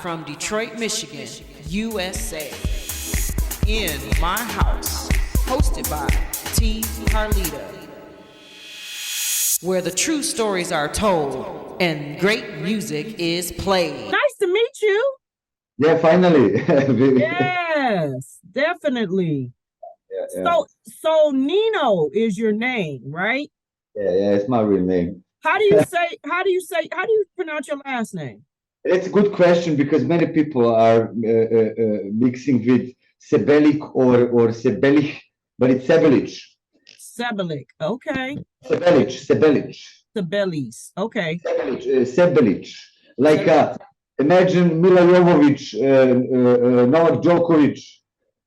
from Detroit, Michigan, USA. In my house, hosted by T. Carlita, where the true stories are told and great music is played. Nice to meet you. Yeah, finally. Yes, definitely. Yeah. So Nino is your name, right? Yeah, it's my real name. How do you pronounce your last name? It's a good question because many people are mixing with Šebelić or Šebelić, but it's Šebelić. Šebelić, okay. Šebelić. Šebelić, okay. Šebelić. Like imagine Mila Jovovich, Novak Djokovic,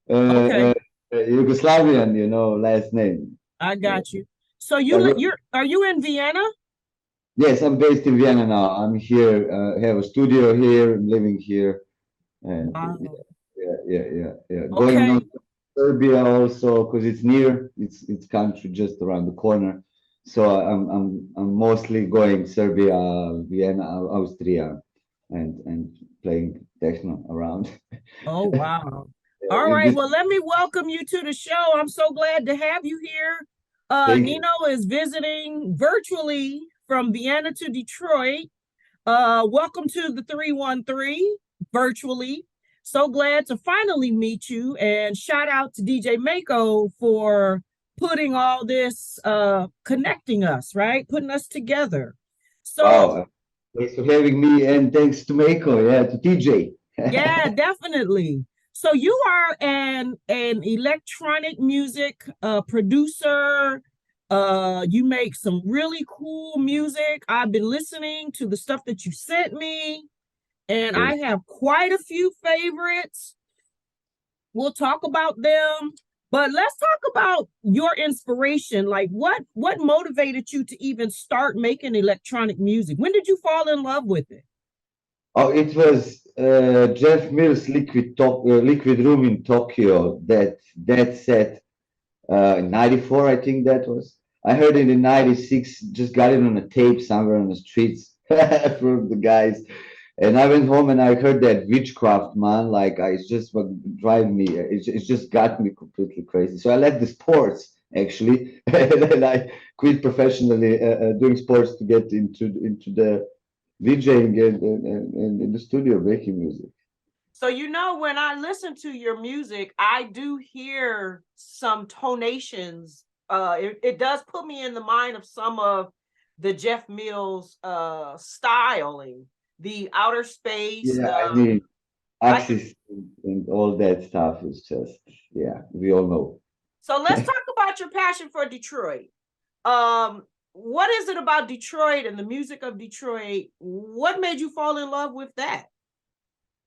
Okay. Yugoslavian, last name. I got you. So are you in Vienna? Yes, I'm based in Vienna now. I'm here, have a studio here, I'm living here, and yeah. Going Okay. on to Serbia also because it's near. It's country just around the corner. So I'm mostly going Serbia, Vienna, Austria, and playing techno around. Oh wow. All right. Well, let me welcome you to the show. I'm so glad to have you here. Nino is visiting virtually from Vienna to Detroit. Welcome to the 313 virtually. So glad to finally meet you, and shout out to DJ Maaco for putting all this, connecting us, right? Putting us together. So wow. Thanks for having me, and thanks to Maaco, to TJ. Yeah, definitely. So you are an electronic music producer. You make some really cool music. I've been listening to the stuff that you sent me, and I have quite a few favorites. We'll talk about them, but let's talk about your inspiration. Like what motivated you to even start making electronic music? When did you fall in love with it? Oh, it was Jeff Mills' Liquid Room in Tokyo. That set in '94, I think that was. I heard it in '96. Just got it on a tape somewhere on the streets from the guys, and I went home and I heard that Witchcraft, man. Like, it's just what drive me. It just got me completely crazy. So I left the sports actually, and then I quit professionally doing sports to get into the DJing and in the studio making music. So, when I listen to your music, I do hear some tonations. It does put me in the mind of some of the Jeff Mills styling, the outer space. Yeah, I mean, Axis and all that stuff is just, we all know. So let's talk about your passion for Detroit. What is it about Detroit and the music of Detroit? What made you fall in love with that?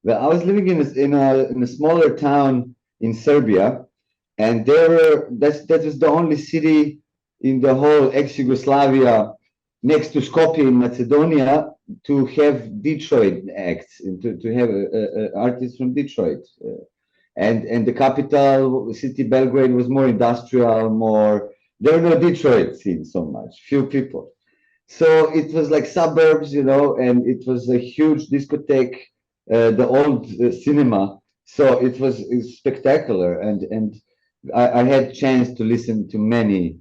Well, I was living in a smaller town in Serbia, and that was the only city in the whole ex-Yugoslavia next to Skopje in Macedonia to have Detroit acts and to have artists from Detroit. And the capital city, Belgrade, was more industrial, there were no Detroit scenes so much, few people. So it was like suburbs, and it was a huge discotheque, the old cinema. So it was spectacular, and I had chance to listen to many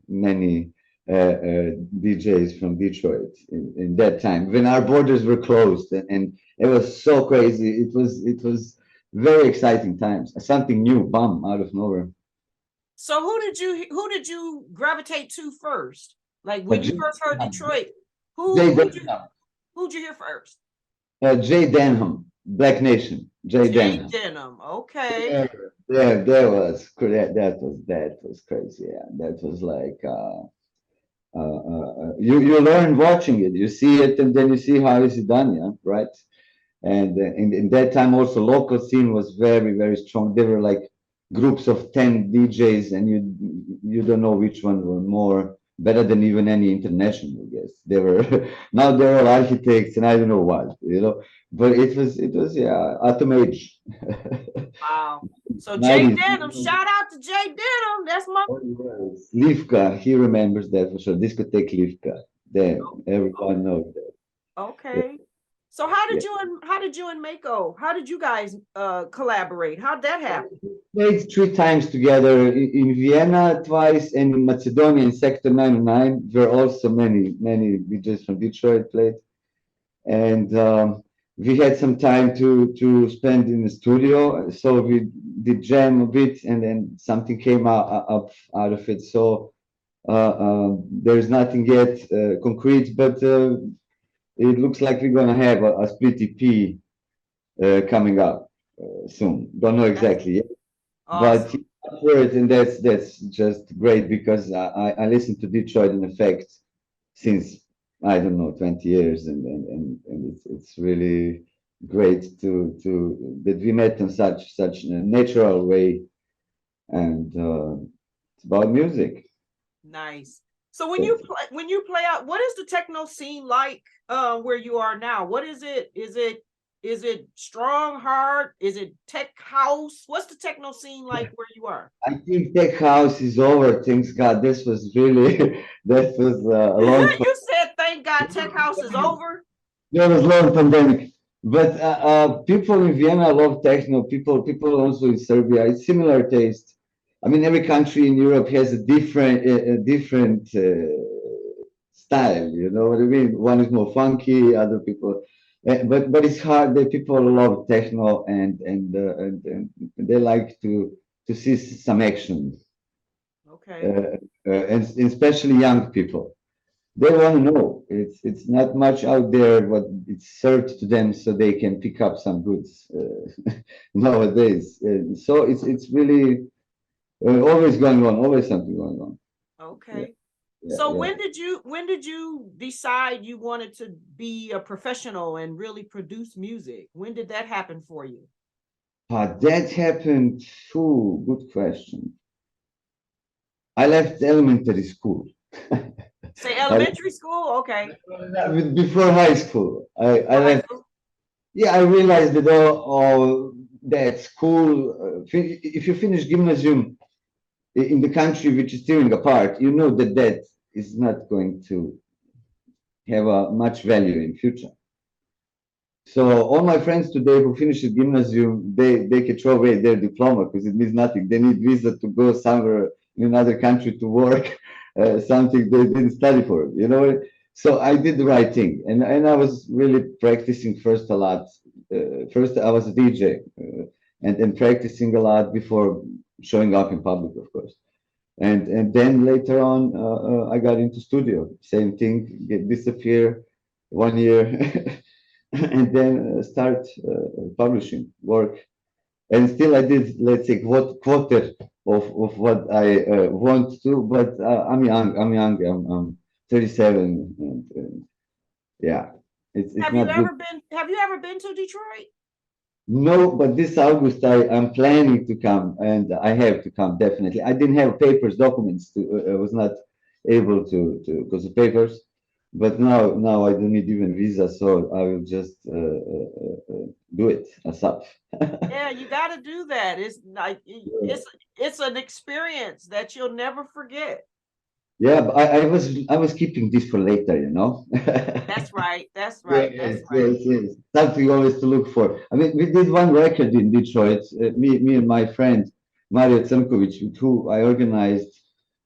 DJs from Detroit in that time when our borders were closed, and it was so crazy. It was very exciting times. Something new, bam, out of nowhere. So who did you gravitate to first? Like when you first heard Detroit, who'd you hear first? Jay Denham, Black Nation. Jay Denham. Okay. Yeah, that was crazy. Yeah, that was like you learn watching it. You see it, and then you see how is it done. Yeah, right. And in that time, also local scene was very, very strong. There were like groups of 10 DJs, and you don't know which one were more better than even any international guests. They were now they're all architects, and I don't know what, but it was Atom Age. Wow. So Jay Denham, shout out to Jay Denham. That's my Livka. He remembers that for sure. Discotheque Livka. There, everyone knows that. Okay. So how did you and Maaco, how did you guys collaborate? How'd that happen? We played 3 times together in Vienna twice, and in Macedonia in Sector 909, where also many DJs from Detroit played. And we had some time to spend in the studio, so we did jam a bit, and then something came out of it. So there's nothing yet concrete, but it looks like we're gonna have a split EP coming up soon. Don't know exactly yet, but Awesome. for it, and that's just great because I listen to Detroit in effect since I don't know 20 years, and it's really great to that we met in such a natural way, and it's about music. Nice. So when you play out, what is the techno scene like where you are now? What is it? Is it strong, hard? Is it tech house? What's the techno scene like where you are? I think tech house is over. Thanks God. This was really that was a long. You said, thank God, tech house is over. There was long pandemic, but people in Vienna love techno. People also in Serbia. It's similar taste. I mean, every country in Europe has a different style. You know what I mean? One is more funky. Other people, but it's hard. That people love techno and they like to see some action. Okay. And especially young people. They want to know. It's not much out there, but it's served to them so they can pick up some goods nowadays. So it's really always going on, always something going on. Okay. Yeah, So yeah. when did you decide you wanted to be a professional and really produce music? When did that happen for you? That happened. Good question. I left elementary school. Say elementary school? Okay. Before high school. I High left. school? Yeah, I realized that all that school, if you finish gymnasium in the country which is tearing apart, you know that that is not going to have much value in future. So all my friends today who finish the gymnasium, they can throw away their diploma because it means nothing. They need visa to go somewhere in another country to work, something they didn't study for. You know. So I did the right thing, and I was really practicing first a lot. First, I was a DJ, and practicing a lot before showing up in public, of course. And then later on, I got into studio. Same thing, disappear 1 year. And then start publishing work. And still, I did, let's say, quarter of what I want to. But I'm young. I'm 37, and yeah, it's not good. Have you ever been to Detroit? No, but this August I'm planning to come, and I have to come definitely. I didn't have papers, documents. I was not able to because of papers. But now I don't need even visa, so I will just do it ASAP. Yeah, you got to do that. It's like it's an experience that you'll never forget. Yeah, but I was keeping this for later, you know. That's right. That's right. Yes, That's right. yes. Something always to look for. I mean, we did one record in Detroit, me and my friend Mario Crnkovic, who I organized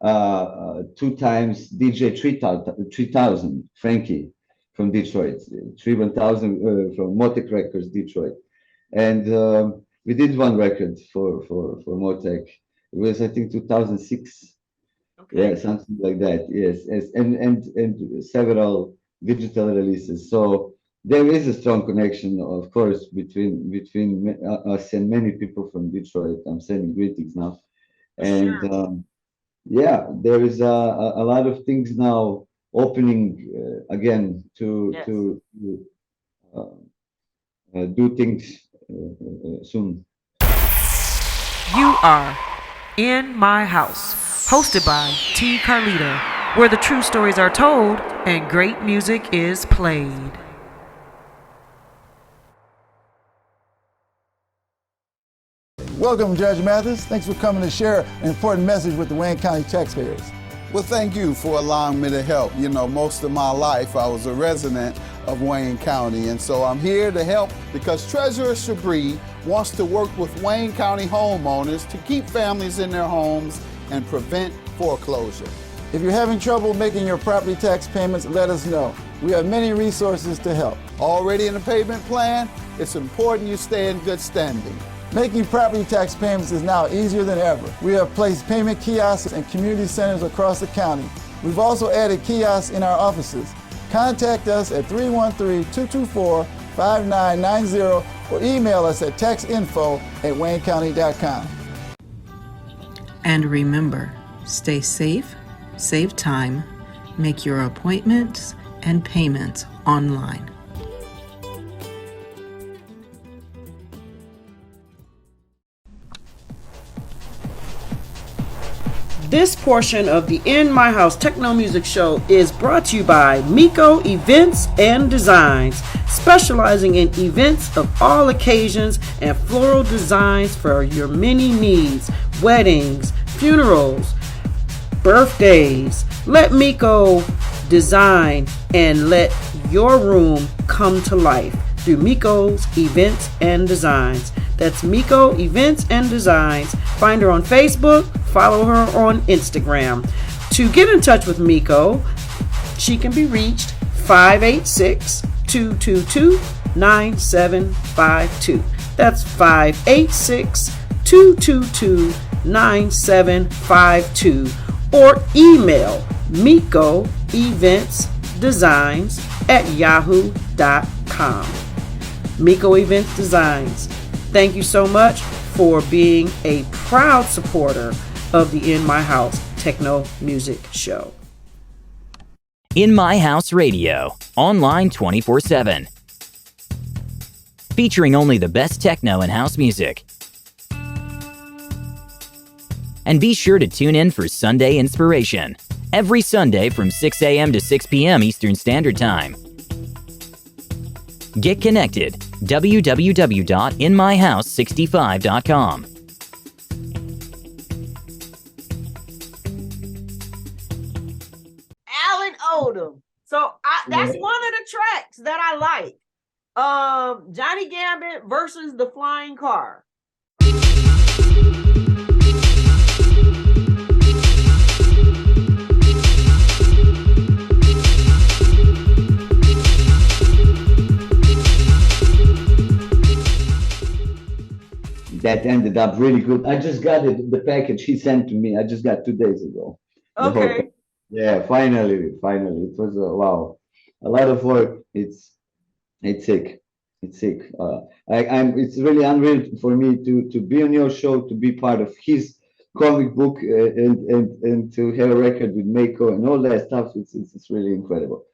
2 times DJ 3000, Frankie from Detroit, 31000 from Motec Records, Detroit. And we did one record for Motec. It was, I think, 2006. Okay. Yeah, something like that. Yes, yes, and several digital releases. So there is a strong connection, of course, between us and many people from Detroit. I'm sending greetings now, and Sure. yeah, there is a lot of things now opening again Yes. to do things soon. You are in my house, hosted by T. Carlito, where the true stories are told and great music is played. Welcome, Judge Mathis. Thanks for coming to share an important message with the Wayne County taxpayers. Well, thank you for allowing me to help. You know, most of my life I was a resident of Wayne County, and so I'm here to help because Treasurer Shabri wants to work with Wayne County homeowners to keep families in their homes and prevent foreclosure. If you're having trouble making your property tax payments, let us know. We have many resources to help. Already in a payment plan? It's important you stay in good standing. Making property tax payments is now easier than ever. We have placed payment kiosks in community centers across the county. We've also added kiosks in our offices. Contact us at 313-224-5990 or email us at taxinfo@waynecounty.com. And remember, stay safe, save time, make your appointments and payments online. This portion of the In My House Techno Music Show is brought to you by Maaco Events and Designs, specializing in events of all occasions and floral designs for your many needs, weddings, funerals, birthdays. Let Maaco design and let your room come to life through Maaco's Events and Designs. That's Maaco Events and Designs. Find her on Facebook, follow her on Instagram. To get in touch with Maaco, she can be reached 586-222-9752. That's 586-222-9752. Or email maacoeventsdesigns@yahoo.com. Maaco Events Designs. Thank you so much for being a proud supporter of the In My House Techno Music Show. In My House Radio, online 24/7. Featuring only the best techno and house music. And be sure to tune in for Sunday Inspiration, every Sunday from 6 a.m. to 6 p.m. Eastern Standard Time. Get connected, www.inmyhouse65.com. Alan Odom. So that's one of the tracks that I like. Johnny Gambit versus the Flying Car. That ended up really good. I just got it, the package he sent to me. I just got 2 days ago. Okay. Yeah, finally. It was wow, a lot of work. It's sick. It's sick. It's really unreal for me to be on your show, to be part of his comic book, and to have a record with Maaco and all that stuff. It's really incredible.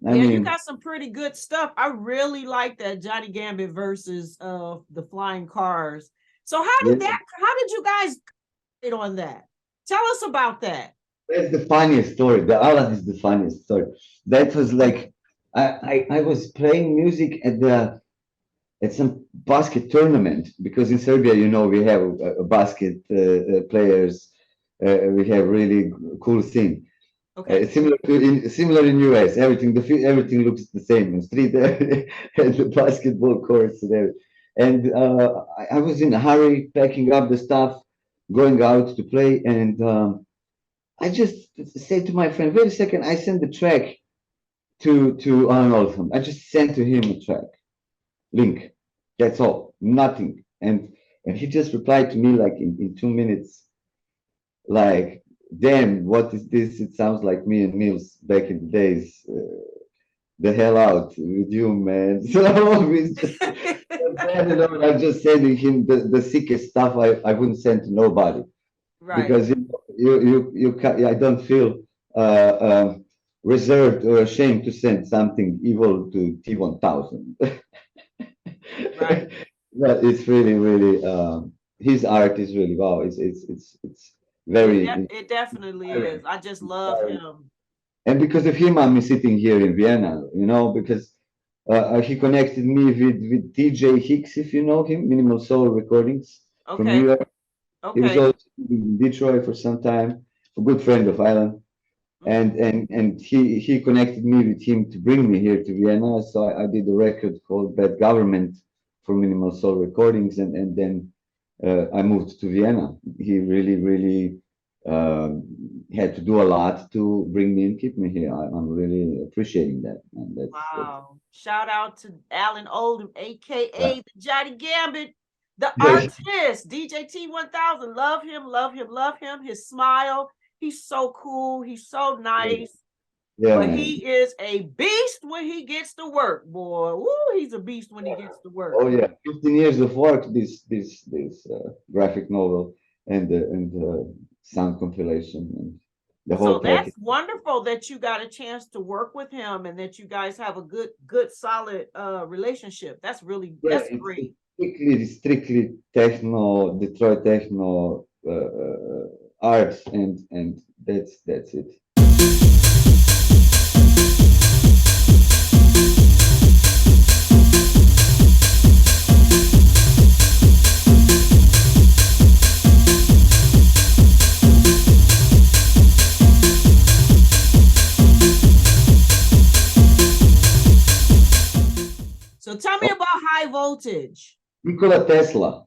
I mean, you got some pretty good stuff. I really like that Johnny Gambit versus the Flying Cars. So how did you guys get on that? Tell us about that. That's the funniest story. The Alan is the funniest story. That was like I was playing music at some basket tournament, because in Serbia, you know, we have a basket players. We have really cool thing. Okay. Similar in US. Everything looks the same in street and the basketball courts and everything. And I was in a hurry, packing up the stuff, going out to play, and I just said to my friend, "Wait a second, I sent the track to Alan Oldham. I just sent to him a track link. That's all, nothing." And he just replied to me like in 2 minutes, like, "Damn, what is this? It sounds like me and Mills back in the days. The hell out with you, man." So I'm just sending him the sickest stuff I wouldn't send to nobody. Right. Because I don't feel reserved or ashamed to send something evil to T1000. Right. But it's really, his art is really wow. It's very. It definitely is. I just love him. And because of him, I'm sitting here in Vienna. You know, because he connected me with DJ Hicks, if you know him, Minimal Soul Recordings from New York. Okay. He was also in Detroit for some time. A good friend of Alan. and he connected me with him to bring me here to Vienna. So I did a record called Bad Government for Minimal Soul Recordings, and then I moved to Vienna. He really had to do a lot to bring me and keep me here. I'm really appreciating that. And wow. Shout out to Alan Oldham, aka the Johnny Gambit, the Yes. artist, DJ T1000. Love him, love him, love him. His smile. He's so cool. He's so nice. Yeah, But man. he is a beast when he gets to work, boy. Woo, he's a beast when he gets to work. Oh yeah, 15 years of work. This graphic novel and the sound compilation and the whole So that's package. wonderful that you got a chance to work with him and that you guys have a good solid relationship. That's really that's It's great. strictly techno, Detroit techno art, and that's it. So tell me about High Voltage. Nikola Tesla.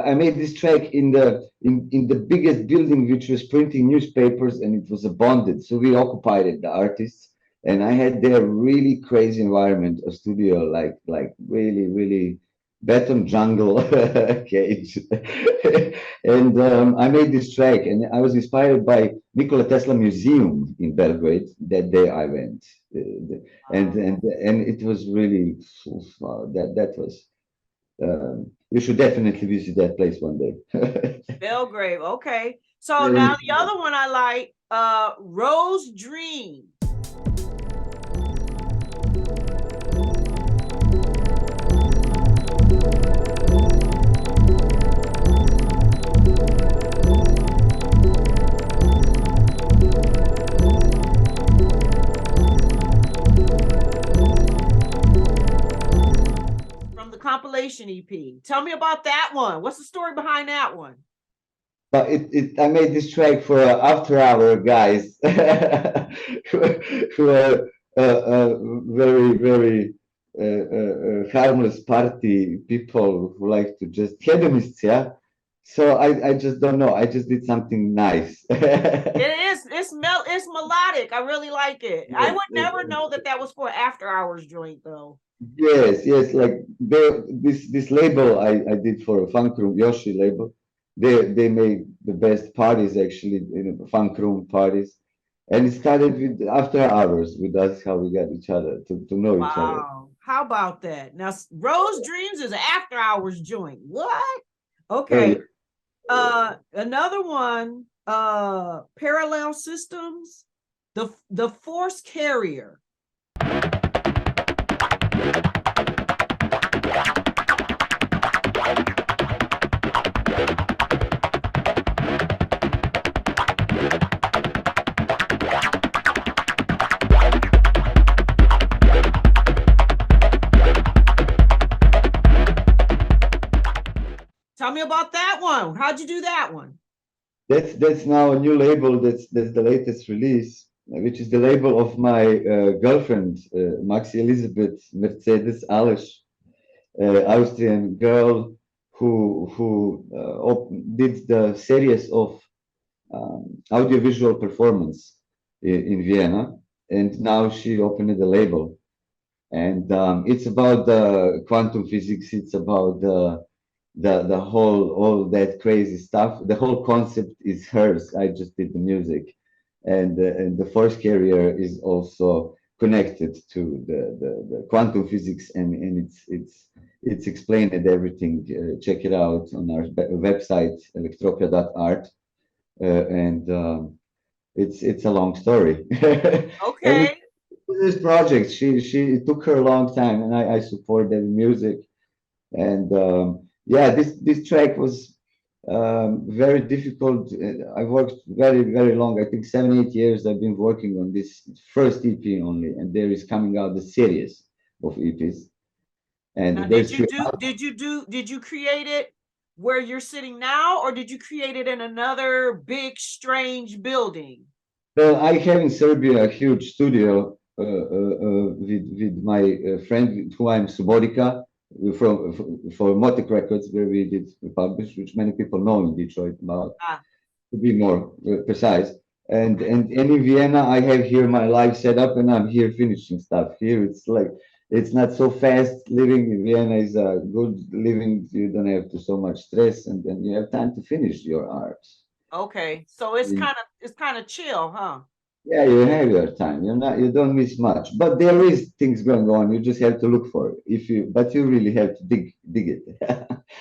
I made this track in the biggest building, which was printing newspapers, and it was a bonded. So we occupied it, the artists, and I had their really crazy environment, a studio like really beton jungle cage. And I made this track, and I was inspired by Nikola Tesla Museum in Belgrade. That day I went, and it was really that was. You should definitely visit that place one day. Belgrade, okay. So now the other one I like, Rose Dream. Compilation EP. Tell me about that one. What's the story behind that one? But I made this track for after hour guys who are very harmless party people who like to just hedonists, yeah. So I just don't know. I just did something nice. It's melodic. I really like it. Yes, I would never know that was for after hours joint though. Yes, like this label I did for a funk room, Yoshi label. They made the best parties actually, funk room parties, and it started with after hours with us, how we got each other to know each other. Wow, how about that? Now, Rose Dreams is an after hours joint. What? Okay. Another one, Parallel Systems, the Force Carrier. Tell me about that one. How'd you do that one? That's now a new label. That's the latest release, which is the label of my girlfriend, Maxi Elizabeth Mercedes Alish, Austrian girl who did the series of audiovisual performance in Vienna, and now she opened the label, and it's about the quantum physics. It's about the whole all that crazy stuff. The whole concept is hers. I just did the music, and the force carrier is also connected to the quantum physics, and it's explained and everything. Check it out on our website electropia.art, and it's a long story. Okay. This project, it took her a long time, and I support the music, and yeah, this track was very difficult. I worked very long. I think 7-8 years. I've been working on this first EP only, and there is coming out the series of EPs. And now, did you create it where you're sitting now, or did you create it in another big strange building? Well, I have in Serbia a huge studio with my friend who I'm Subotica for Motek Records, where we did publish, which many people know in Detroit about, Ah, to be more precise. And, okay. and in Vienna, I have here my live setup, and I'm here finishing stuff. Here, it's like it's not so fast. Living in Vienna is a good living. You don't have to so much stress, and then you have time to finish your art. Okay. So it's kind of chill, huh? Yeah, you have your time. You don't miss much, but there is things going on. You just have to look for it. But you really have to dig it.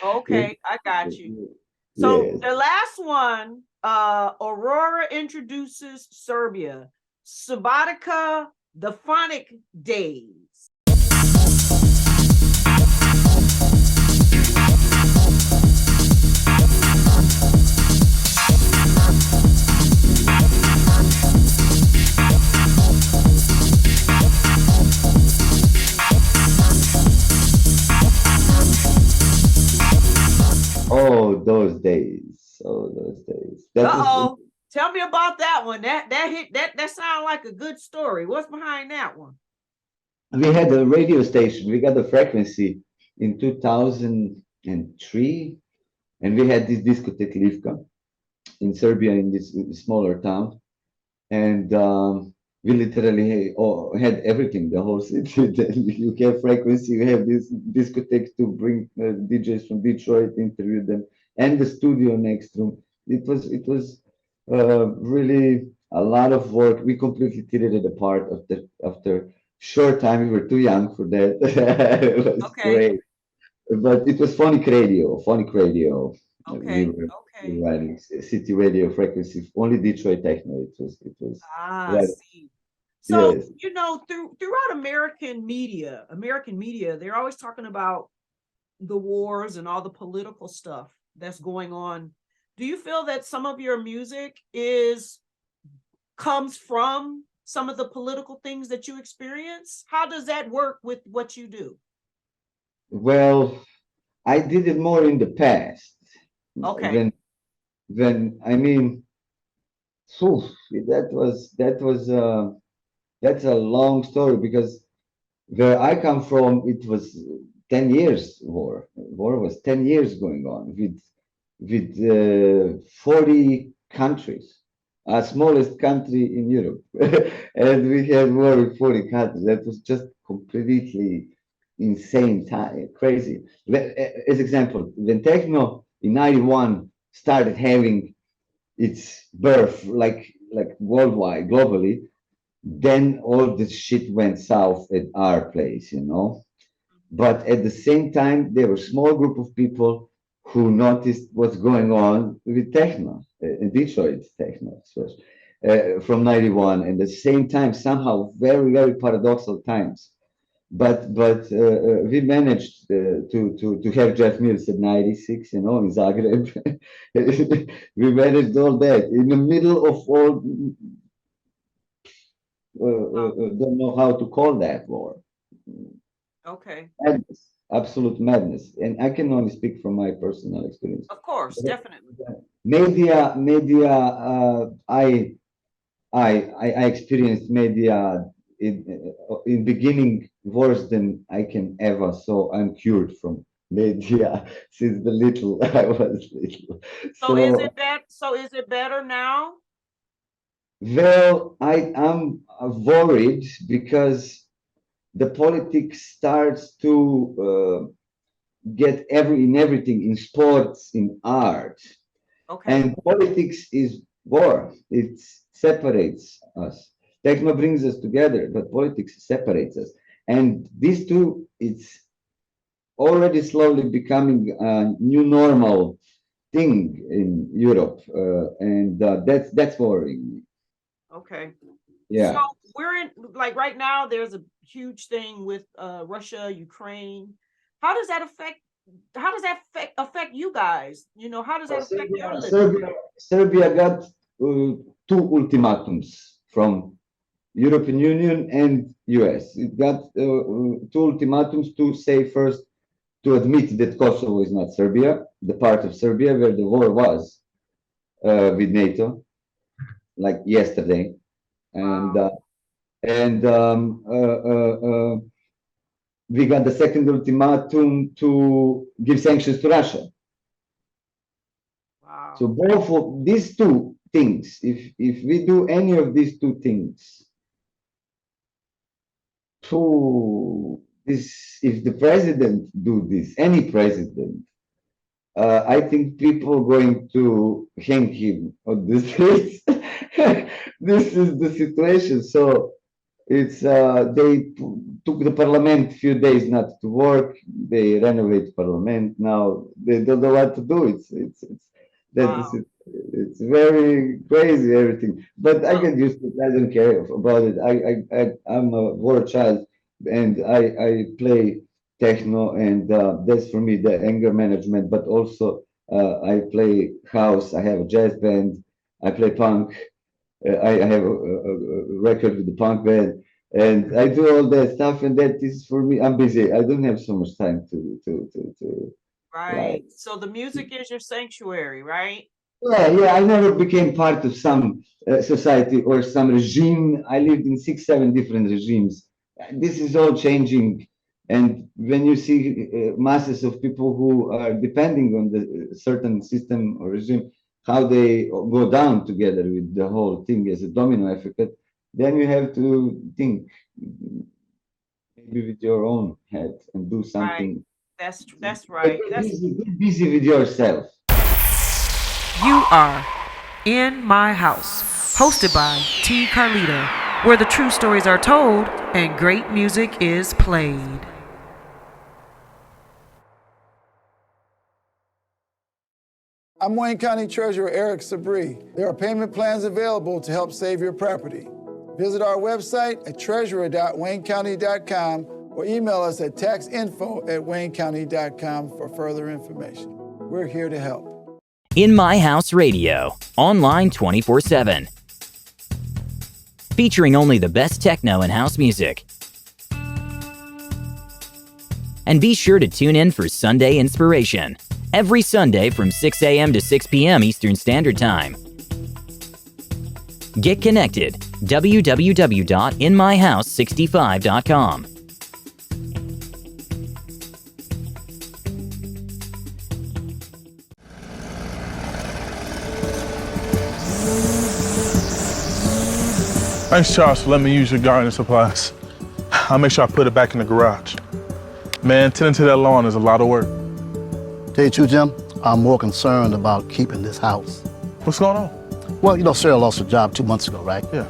Okay, I got you. So Yes. the last one, Aurora introduces Serbia, Subotica, the Phonic Days. Oh, those days. Oh, those days. That was Uh-oh. Tell me about that one. That sounds like a good story. What's behind that one? we had a radio station. We got a frequency in 2003, and we had this discotheque Livka in Serbia, in this smaller town, and we literally had everything, the whole city. You have frequency, you have this discotheque to bring DJs from Detroit, interview them, and the studio next room. It was really a lot of work. We completely teared it apart after short time. We were too young for that. It was Okay. great, but it was phonic radio. Phonic radio. We Okay. were Okay. running city radio frequency, only Detroit Techno. It was Ah, I right. see. So, Yes. throughout American media, they're always talking about the wars and all the political stuff that's going on. Do you feel that some of your music comes from some of the political things that you experience? How does that work with what you do? Well, I did it more in the past. Okay. When I mean, phew, that's a long story, because where I come from, it was 10 years war. War was 10 years going on with 40 countries, our smallest country in Europe. And we had war with 40 countries. That was just completely insane time, crazy. As example, when techno in 91 started having its birth, like worldwide, globally, then all the shit went south at our place. But at the same time, there were a small group of people who noticed what's going on with techno, in Detroit techno, especially, from 91. And at the same time, somehow very, very paradoxal times. But we managed to have Jeff Mills at 96, in Zagreb. We managed all that in the middle of all, don't know how to call that war. Okay. Madness, absolute madness. And I can only speak from my personal experience. Of course, definitely. Media. I experienced media in beginning worse than I can ever. So I'm cured from media since the little I was little. So is it better now? Well, I am worried because the politics starts to get everything in sports, in art, Okay. and politics is war. It separates us. Techno brings us together, but politics separates us. And these two, it's already slowly becoming a new normal thing in Europe, and that's worrying me. Okay. So Yeah. we're in, like, right now, there's a huge thing with Russia, Ukraine. How does that affect you guys? How does that affect your living? Serbia got two ultimatums from European Union and US. It got two ultimatums to say first, to admit that Kosovo is not Serbia, the part of Serbia where the war was with NATO, like yesterday. and Wow. We got the second ultimatum to give sanctions to Russia. Wow. So both of these two things, if we do any of these two things, if the president do this, any president, I think people are going to hang him on the streets. This is the situation. So it's they took the parliament a few days not to work. They renovate parliament now. They don't know what to do. Wow. It's very crazy everything. But I get used to it. I don't care about it. I'm a war child, and I play techno, and that's for me the anger management. But also I play house. I have a jazz band. I play punk. I have a record with the punk band, and I do all that stuff. And that is for me. I'm busy. I don't have so much time to like. Right. So the music is your sanctuary, right? Yeah. I never became part of some society or some regime. I lived in 6, 7 different regimes. This is all changing, and when you see masses of people who are depending on the certain system or regime, how they go down together with the whole thing as a domino effect, then you have to think maybe with your own head and do Right. something. That's But right. That's get busy with yourself. You are in my house, hosted by T. Carlito, where the true stories are told and great music is played. I'm Wayne County Treasurer Eric Sabri. There are payment plans available to help save your property. Visit our website at treasurer.waynecounty.com or email us at taxinfo@waynecounty.com for further information. We're here to help. In My House Radio, online 24/7. Featuring only the best techno and house music. And be sure to tune in for Sunday Inspiration, every Sunday from 6 a.m. to 6 p.m. Eastern Standard Time. Get connected, www.inmyhouse65.com. Thanks, Charles, for letting me use your gardening supplies. I'll make sure I put it back in the garage. Man, tending to that lawn is a lot of work. Tell you the truth, Jim, I'm more concerned about keeping this house. What's going on? Well, you know, Sarah lost her job 2 months ago, right? Yeah.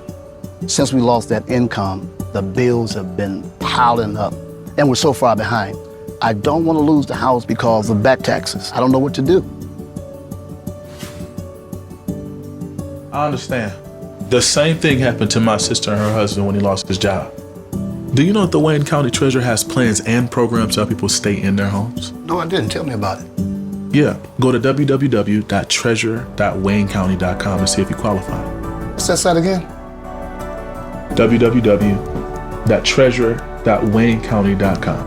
Since we lost that income, the bills have been piling up, and we're so far behind. I don't want to lose the house because of back taxes. I don't know what to do. I understand. The same thing happened to my sister and her husband when he lost his job. Do you know that the Wayne County Treasurer has plans and programs to help people stay in their homes? No, I didn't. Tell me about it. Yeah, go to www.treasurer.waynecounty.com and see if you qualify. What's that site again? www.treasurer.waynecounty.com.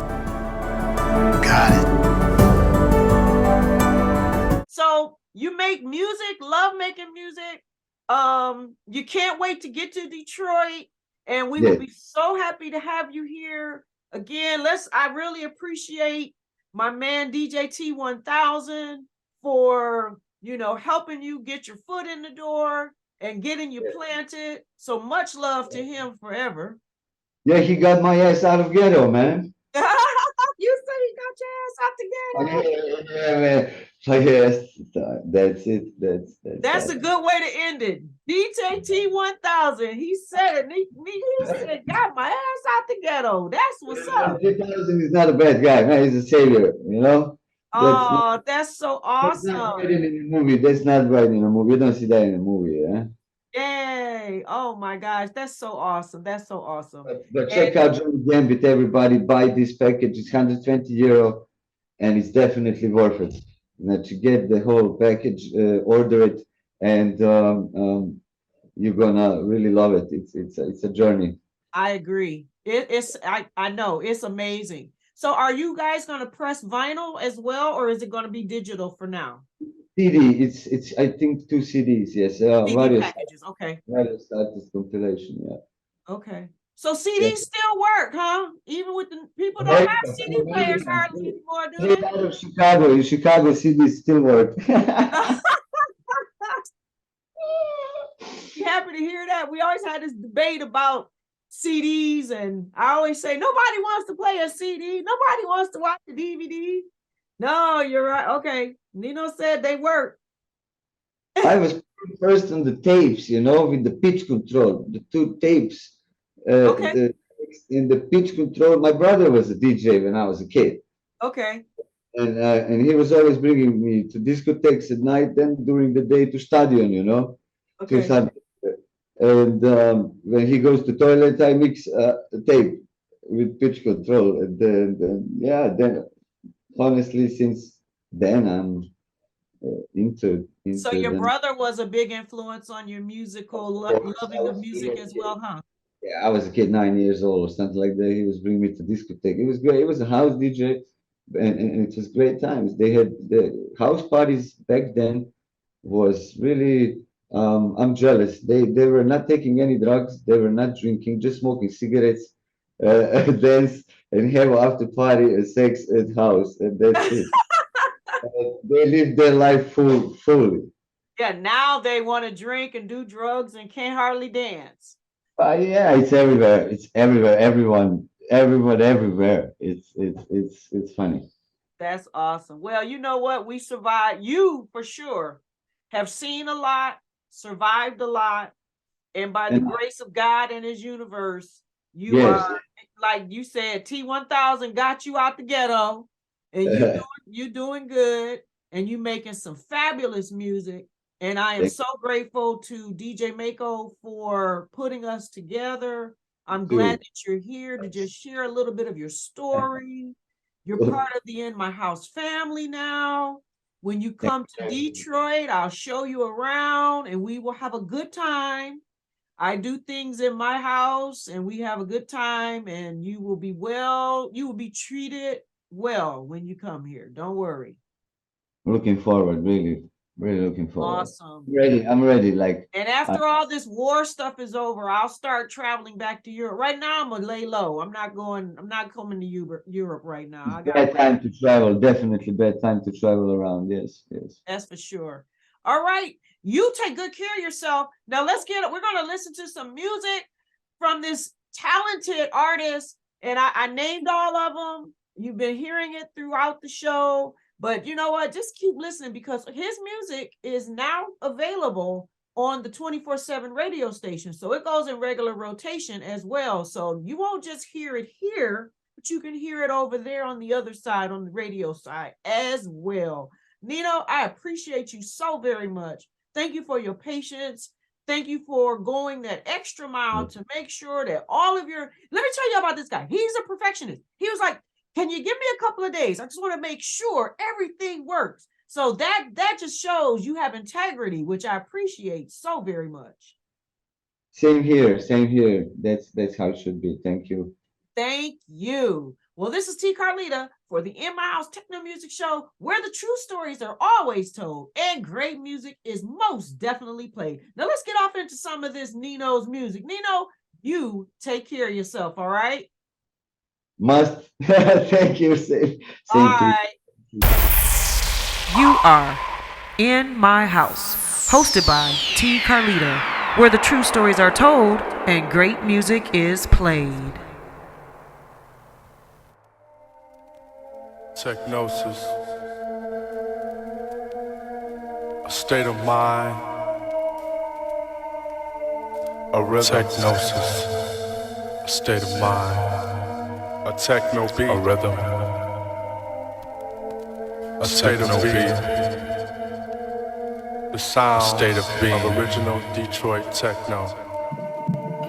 Got it. so you make music, love making music. You can't wait to get to Detroit, and we will be so happy to have you here again. I really appreciate my man DJ T1000 for, helping you get your foot in the door and getting you planted. So much love to him forever. Yeah, he got my ass out of ghetto, man. You said he got your ass out the ghetto. Yeah, man. Yes, that's it. That's a good way to end it. DJ T1000. He said it. He said, got my ass out the ghetto. That's what's up. T1000 is not a bad guy, man. He's a savior, That's so awesome. That's not right in a movie. That's not right in a movie. You don't see that in a movie, yeah? Yay. Oh my gosh. That's so awesome. That's so awesome. But check out Johnny Gambit, everybody. Buy this package. It's €120 and it's definitely worth it. That you get the whole package, order it, and you're gonna really love it. It's a journey. I agree. I know it's amazing. So are you guys gonna press vinyl as well, or is it gonna be digital for now? CD. It's I think 2 CDs. Yes, CD various packages. Okay. artists compilation. Yeah. Okay. So CDs Yes. still work, huh? Even with the people don't America, have CD players hardly anymore, do straight out of Chicago. In Chicago, CDs still work. they? Be happy to hear that. We always had this debate about CDs, and I always say nobody wants to play a CD. Nobody wants to watch a DVD. No, you're right. Okay. Nino said they work. I was first on the tapes, with the pitch control, the 2 tapes. Okay. In the pitch control, my brother was a DJ when I was a kid, Okay. and he was always bringing me to discotheques at night, then during the day to stadion, to Okay. stadion. And when he goes to toilet, I mix a tape with pitch control, and then honestly, since then I'm into So your them. brother was a big influence on your musical loving of music as well, huh? Yeah, I was a kid, 9 years old or something like that. He was bringing me to discotheque. It was great. It was a house DJ, and it was great times. They had the house parties back then. Was really I'm jealous. They were not taking any drugs. They were not drinking, just smoking cigarettes, dance, and have after party and sex at house, and that's it. They live their life fully. Yeah, now they want to drink and do drugs and can't hardly dance. Yeah, it's everywhere. It's everywhere. Everyone, everywhere. It's funny. That's awesome. Well, you know what? We survived. You for sure have seen a lot, survived a lot, and by the grace of God and His universe, you are, like you said, T1000 got you out the ghetto, and you doing good, and you making some fabulous music. And I am so grateful to DJ Maaco for putting us together. I'm glad that you're here to just share a little bit of your story. You're part of the In My House family now. When you come to Detroit, I'll show you around and we will have a good time. I do things in my house and we have a good time, and you will be treated well when you come here. Don't worry. Looking forward, really looking forward. Awesome. I'm ready. And after all this war stuff is over, I'll start traveling back to Europe. Right now, I'm gonna lay low. I'm not coming to Europe right now. I got bad time to travel. Definitely bad time to travel around. Yes. That's for sure. All right. You take good care of yourself. Now we're gonna listen to some music from this talented artist. And I named all of them. You've been hearing it throughout the show. But you know what? Just keep listening, because his music is now available on the 24/7 radio station. So it goes in regular rotation as well. So you won't just hear it here, but you can hear it over there on the other side, on the radio side as well. Nino, I appreciate you so very much. Thank you for your patience. Thank you for going that extra mile to make sure that let me tell you about this guy. He's a perfectionist. He was like, can you give me a couple of days? I just want to make sure everything works. So that just shows you have integrity, which I appreciate so very much. Same here. That's how it should be. Thank you. Thank you. Well, this is T. Carlita for the In My House Techno Music Show, where the true stories are always told and great music is most definitely played. Now let's get off into some of this Nino's music. Nino, you take care of yourself, all right? Must. Thank you. Same all right. You are In My House, hosted by T. Carlita, where the true stories are told and great music is played. Technosis, a state of mind, a rhythm. Technosis, a state of mind. A techno beat, a rhythm, a state of beat, the sound, state of being of original Detroit techno,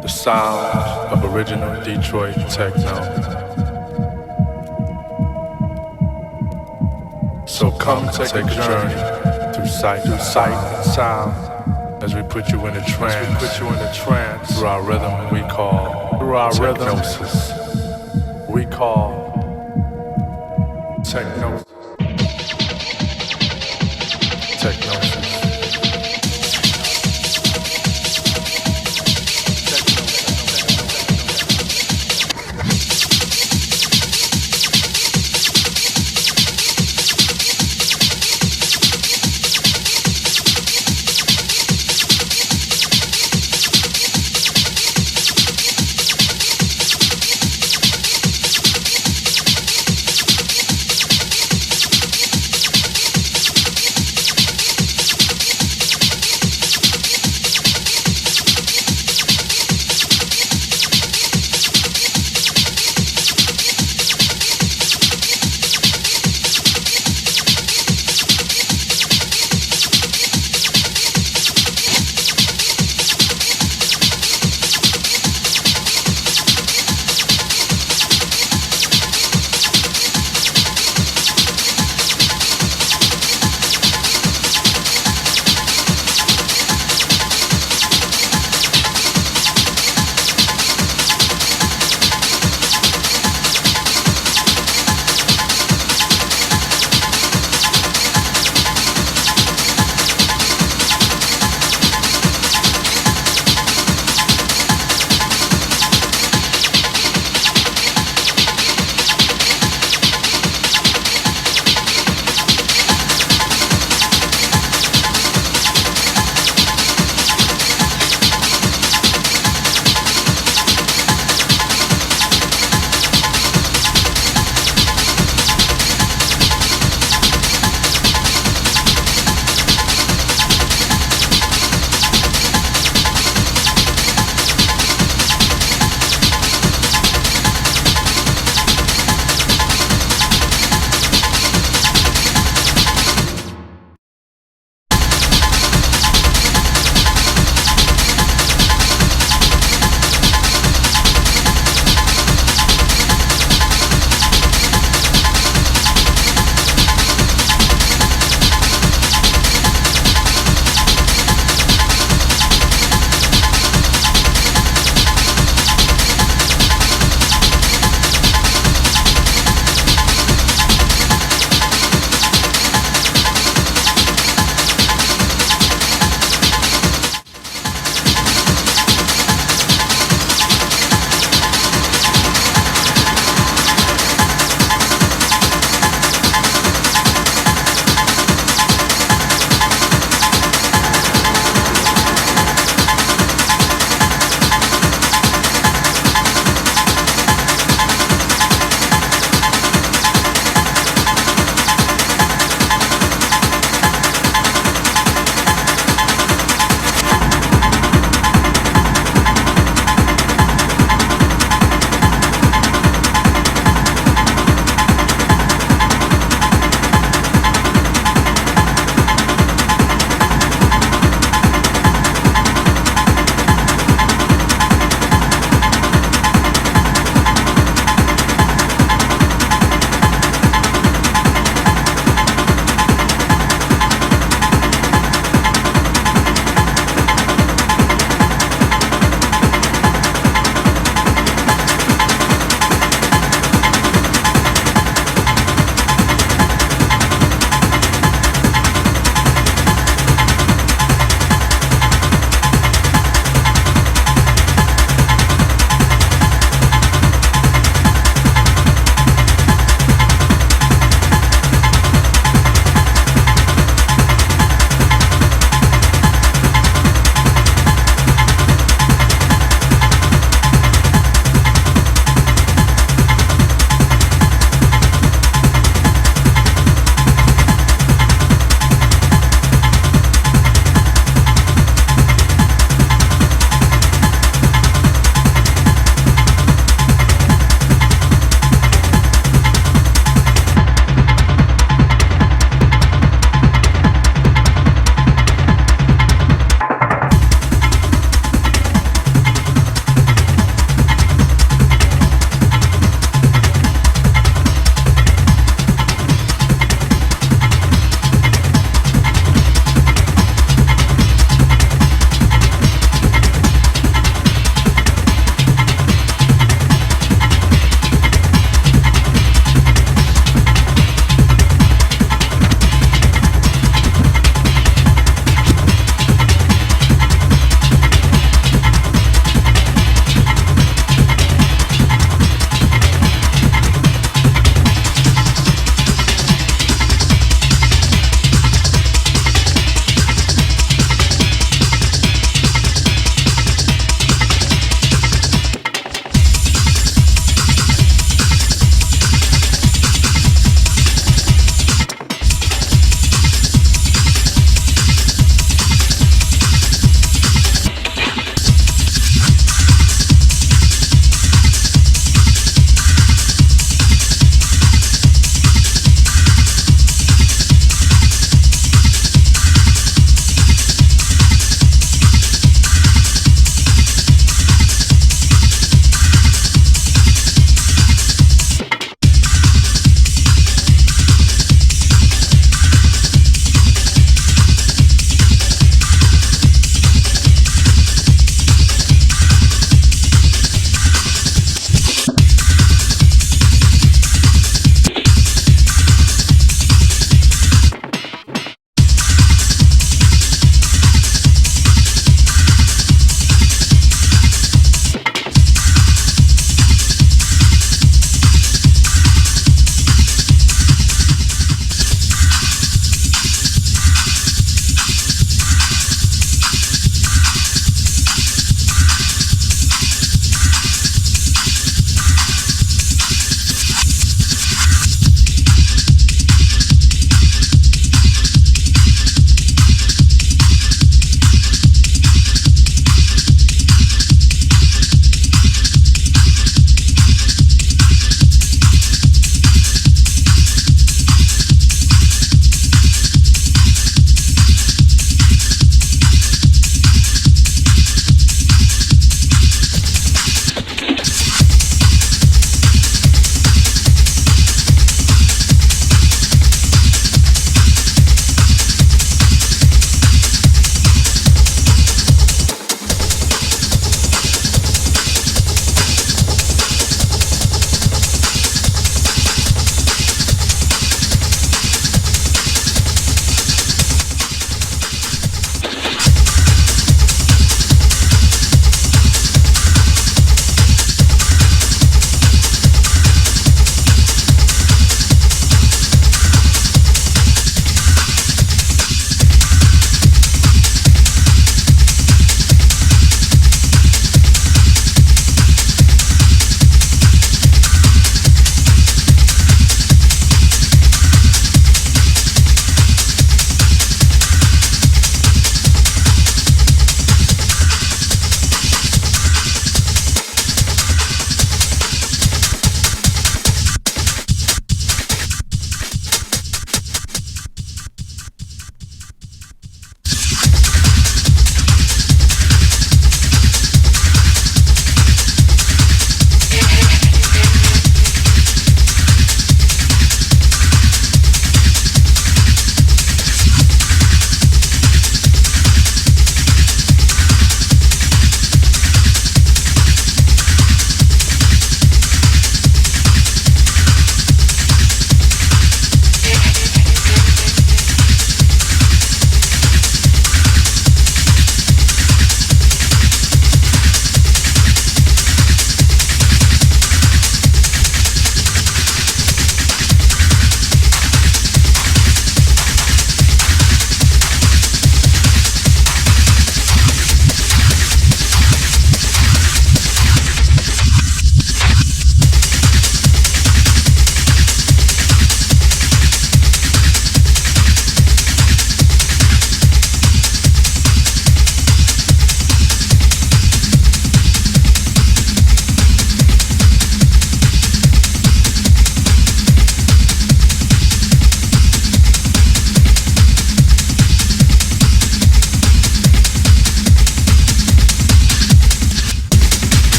the sound of original Detroit techno. So come take a journey through sight and sound as we put you in a trance, through our rhythm we call technosis. We call techno.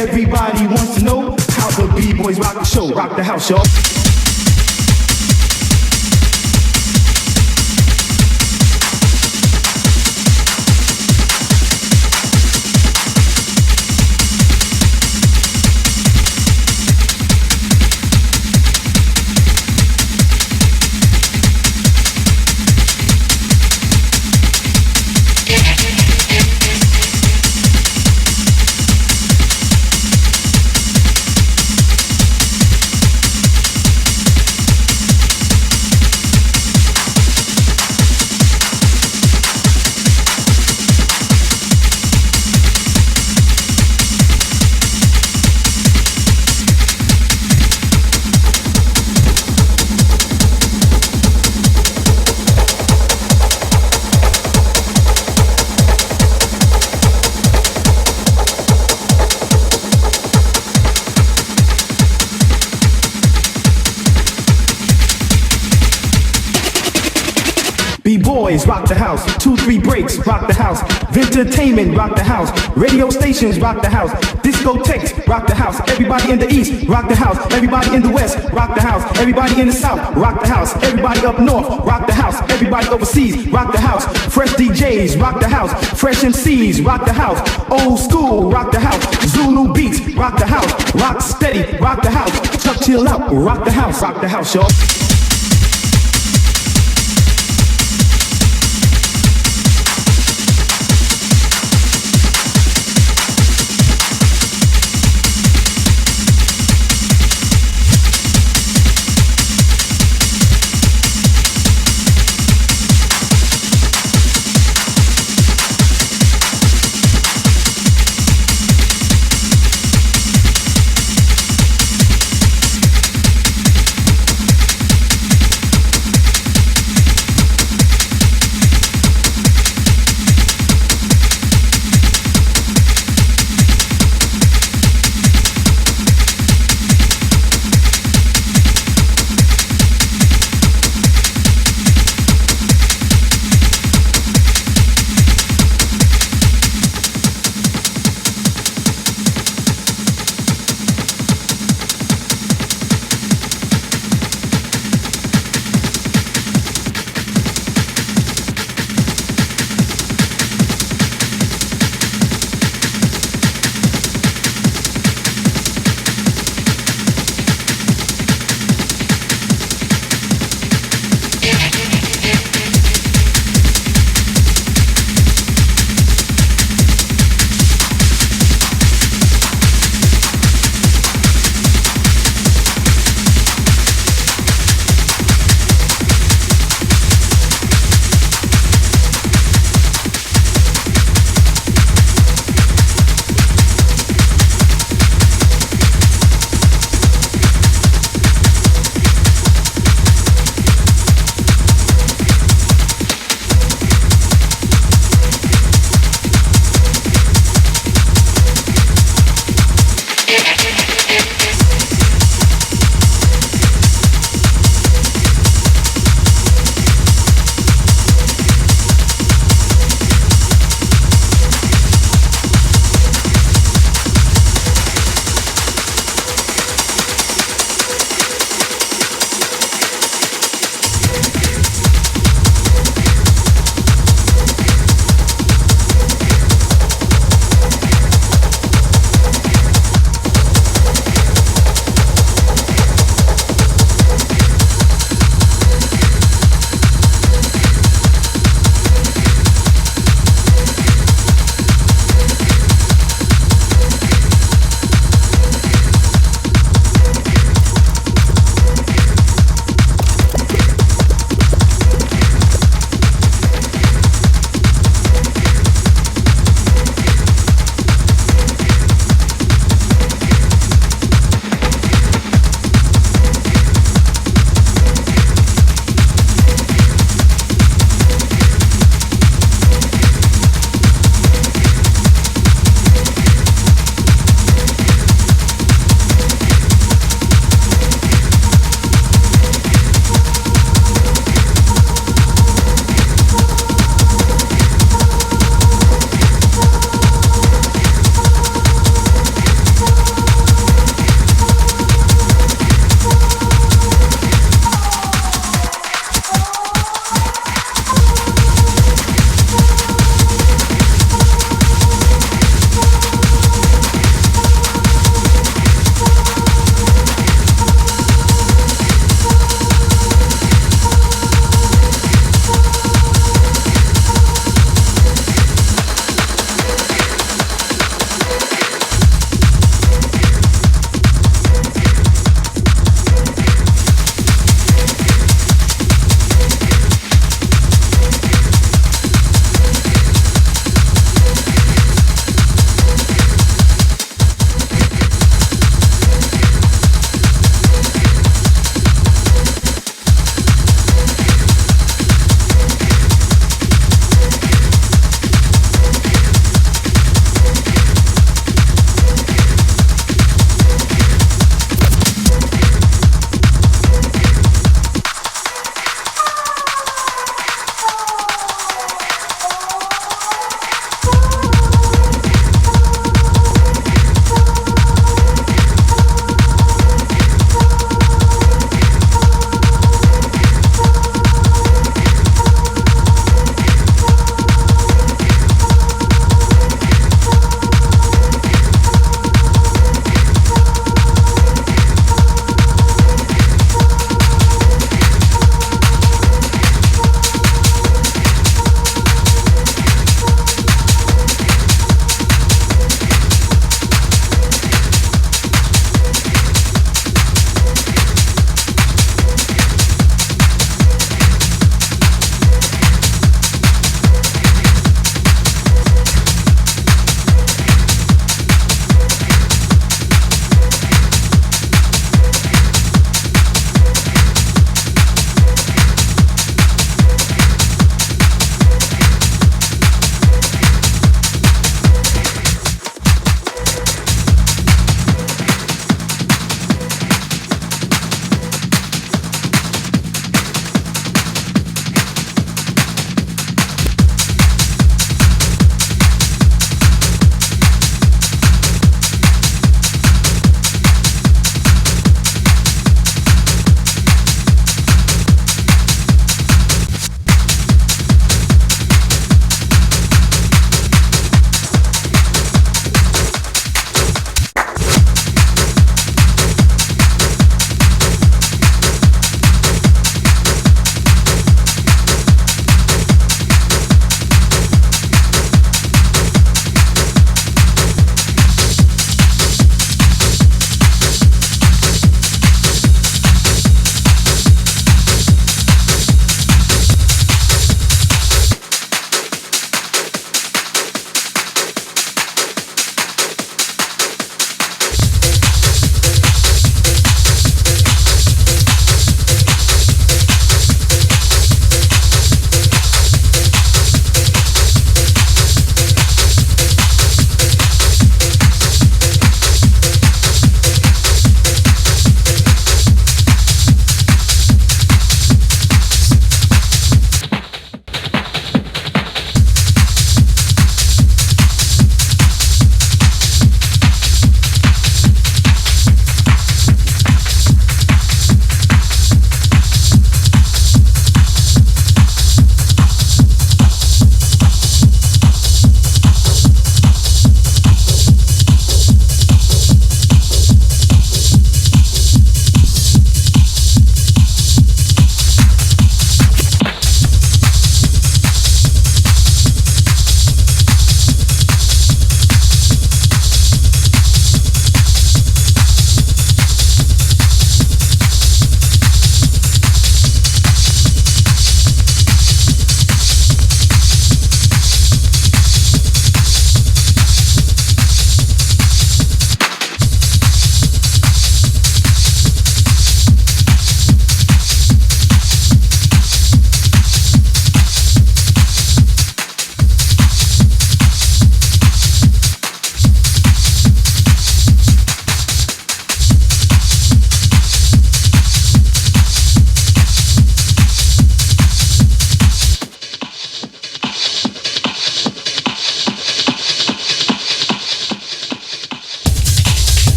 Everybody wants to know how the B-boys rock the show, rock the house, y'all. B-boys rock the house, 2-3 breaks rock the house, entertainment rock the house, radio stations rock the house, discotheques rock the house, everybody in the east rock the house, everybody in the west rock the house, everybody in the south rock the house, everybody up north rock the house, everybody overseas rock the house, fresh DJs rock the house, fresh MCs rock the house, old school rock the house, Zulu beats rock the house, rock steady rock the house, Chuck chill out rock the house, y'all.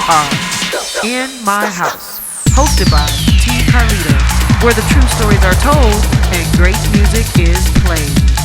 are In My House, hosted by T. Carlito, where the true stories are told and great music is played.